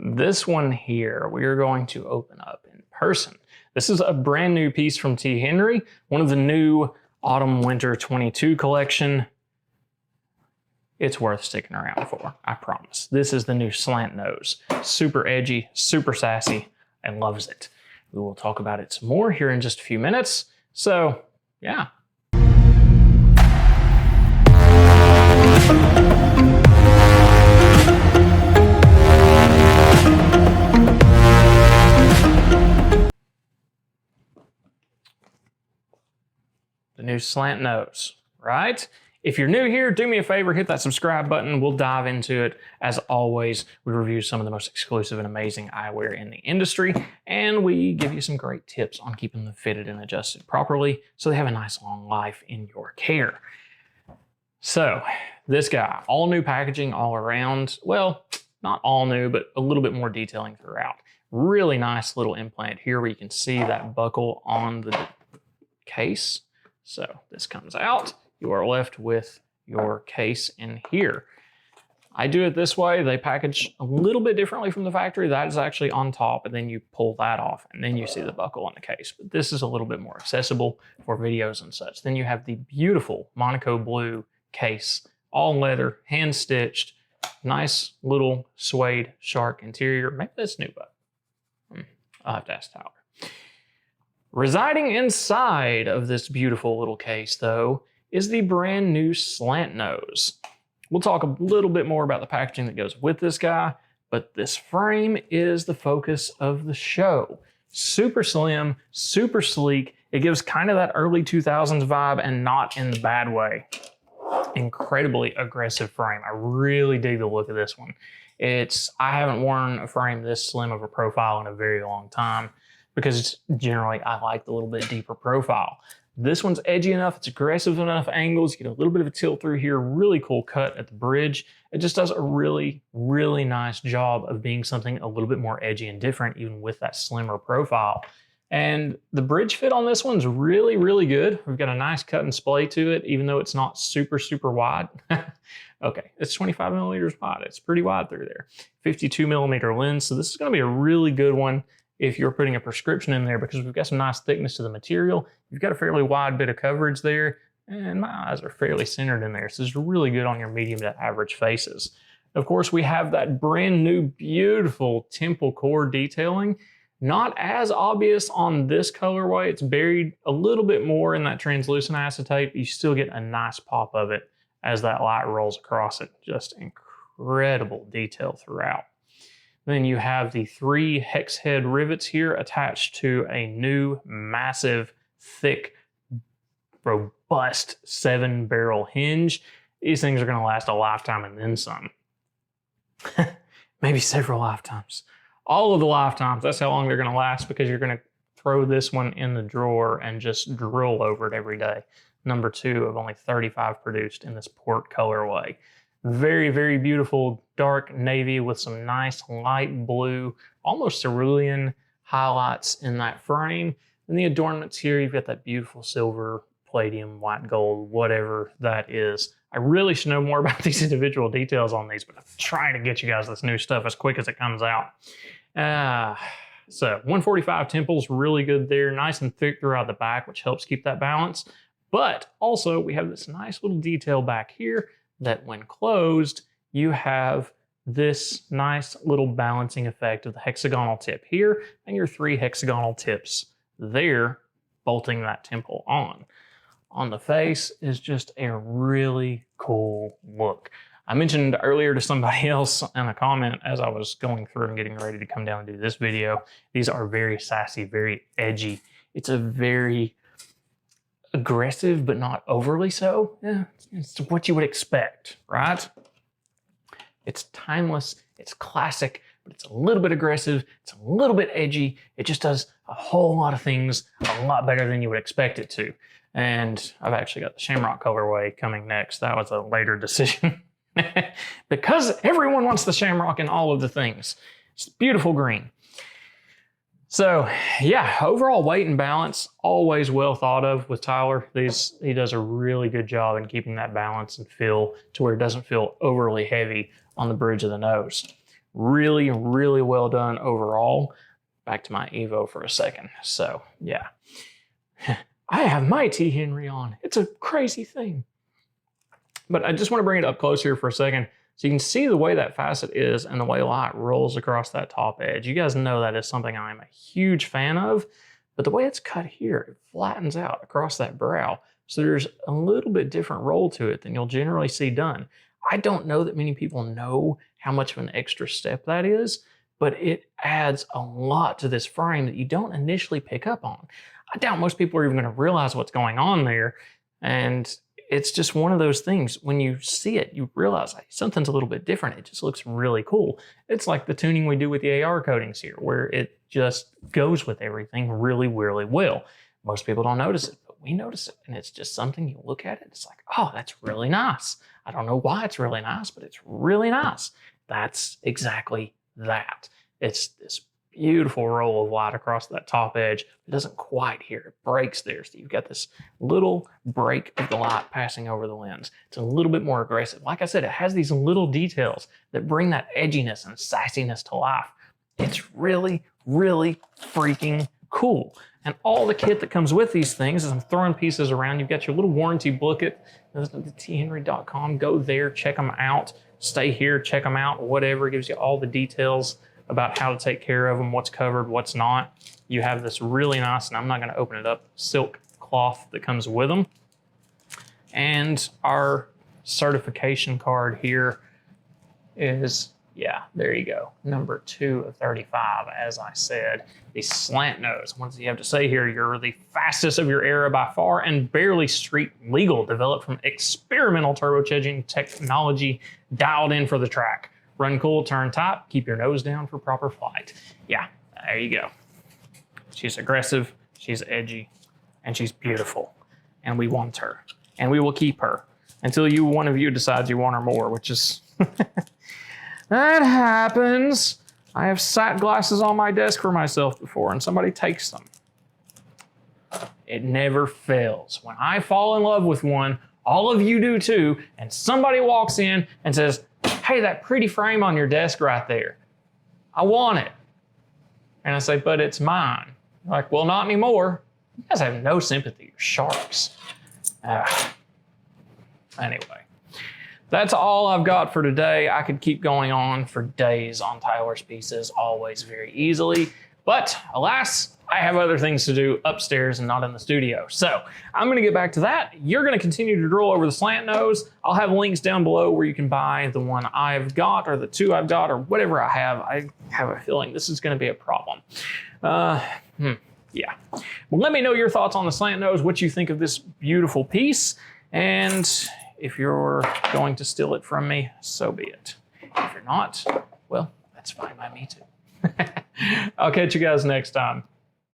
This one here, we are going to open up in person. This is a brand new piece from T. Henri, one of the new Autumn Winter 22 collection. It's worth sticking around for, I promise. This is the new Slantnose. Super edgy, super sassy, and loves it. We will talk about it some more here in just a few minutes. So, yeah. The new Slantnose, right? If you're new here, do me a favor, hit that subscribe button. We'll dive into it. As always, we review some of the most exclusive and amazing eyewear in the industry, and we give you some great tips on keeping them fitted and adjusted properly so they have a nice long life in your care. So, this guy, all new packaging all around. Well, not all new, but a little bit more detailing throughout. Really nice little implant here where you can see that buckle on the case. So, this comes out. You are left with your case in here. I do it this way. They package a little bit differently from the factory. That is actually on top, and then you pull that off, and then you see the buckle on the case. But this is a little bit more accessible for videos and such. Then you have the beautiful Monaco blue case, all leather, hand-stitched, nice little suede shark interior. Maybe that's new, but I'll have to ask Tyler. Residing inside of this beautiful little case, though, is the brand new Slantnose. We'll talk a little bit more about the packaging that goes with this guy, but this frame is the focus of the show. Super slim, super sleek. It gives kind of that early 2000s vibe and not in the bad way. Incredibly aggressive frame. I really dig the look of this one. I haven't worn a frame this slim of a profile in a very long time because generally I like the little bit deeper profile. This one's edgy enough, it's aggressive enough angles, you get a little bit of a tilt through here, really cool cut at the bridge. It just does a really, really nice job of being something a little bit more edgy and different, even with that slimmer profile. And the bridge fit on this one's really, really good. We've got a nice cut and splay to it, even though it's not super, super wide. Okay, it's 25 millimeters wide. It's pretty wide through there. 52 millimeter lens, so this is gonna be a really good one if you're putting a prescription in there because we've got some nice thickness to the material. You've got a fairly wide bit of coverage there, and my eyes are fairly centered in there. So this is really good on your medium to average faces. Of course, we have that brand new, beautiful temple core detailing. Not as obvious on this colorway. It's buried a little bit more in that translucent acetate, but you still get a nice pop of it as that light rolls across it. Just incredible detail throughout. Then you have the 3 hex head rivets here attached to a new, massive, thick, robust 7-barrel hinge. These things are going to last a lifetime and then some. Maybe several lifetimes. All of the lifetimes, that's how long they're going to last because you're going to throw this one in the drawer and just drill over it every day. Number 2 of only 35 produced in this port colorway. Very, very beautiful dark navy with some nice light blue, almost cerulean highlights in that frame. And the adornments here, you've got that beautiful silver, palladium, white gold, whatever that is. I really should know more about these individual details on these, but I'm trying to get you guys this new stuff as quick as it comes out. So 145 temples, really good there, nice and thick throughout the back, which helps keep that balance. But also we have this nice little detail back here that when closed, you have this nice little balancing effect of the hexagonal tip here and your 3 hexagonal tips there, bolting that temple on. On the face is just a really cool look. I mentioned earlier to somebody else in a comment as I was going through and getting ready to come down and do this video, these are very sassy, very edgy. It's a very aggressive, but not overly so. Yeah, it's what you would expect, right? It's timeless, it's classic, but it's a little bit aggressive, it's a little bit edgy. It just does a whole lot of things a lot better than you would expect it to. And I've actually got the Shamrock colorway coming next. That was a later decision because everyone wants the Shamrock in all of the things. It's beautiful green. So yeah, overall weight and balance, always well thought of with Tyler. He does a really good job in keeping that balance and feel to where it doesn't feel overly heavy on the bridge of the nose. Really, really well done overall. Back to my Evo for a second. So yeah, I have my T. Henri on. It's a crazy thing. But I just want to bring it up close here for a second so you can see the way that facet is and the way light rolls across that top edge. You guys know that is something I'm a huge fan of, but the way it's cut here, it flattens out across that brow. So there's a little bit different roll to it than you'll generally see done. I don't know that many people know how much of an extra step that is, but it adds a lot to this frame that you don't initially pick up on. I doubt most people are even going to realize what's going on there. And it's just one of those things. When you see it, you realize like, something's a little bit different. It just looks really cool. It's like the tuning we do with the AR coatings here, where it just goes with everything really, really well. Most people don't notice it, but we notice it. And it's just something you look at it, it's like, oh, that's really nice. I don't know why it's really nice, but it's really nice. That's exactly that. It's this beautiful roll of light across that top edge. It doesn't quite here. It breaks there. So you've got this little break of the light passing over the lens. It's a little bit more aggressive. Like I said, it has these little details that bring that edginess and sassiness to life. It's really, really freaking cool. And all the kit that comes with these things, as I'm throwing pieces around, you've got your little warranty booklet. That's the thenry.com. Go there, check them out. Stay here, check them out, whatever. It gives you all the details about how to take care of them, what's covered, what's not. You have this really nice, and I'm not going to open it up, silk cloth that comes with them. And our certification card here is, yeah, there you go. Number 2 of 35, as I said. The Slantnose. What does he have to say here? You're the fastest of your era by far and barely street legal. Developed from experimental turbocharging technology dialed in for the track. Run cool, turn tight, keep your nose down for proper flight. Yeah, there you go. She's aggressive, she's edgy, and she's beautiful. And we want her. And we will keep her until one of you decides you want her more, which is... That happens. I have sat glasses on my desk for myself before and somebody takes them. It never fails. When I fall in love with one, all of you do too, and somebody walks in and says, hey, that pretty frame on your desk right there, I want it. And I say, but it's mine. You're like, well, not anymore. You guys have no sympathy. You're sharks. Anyway. That's all I've got for today. I could keep going on for days on Tyler's pieces, always very easily. But alas, I have other things to do upstairs and not in the studio. So I'm gonna get back to that. You're gonna continue to drool over the Slantnose. I'll have links down below where you can buy the one I've got or the 2 I've got or whatever I have. I have a feeling this is gonna be a problem. Yeah. Well, let me know your thoughts on the Slantnose, what you think of this beautiful piece, and if you're going to steal it from me, so be it. If you're not, well, that's fine by me too. I'll catch you guys next time.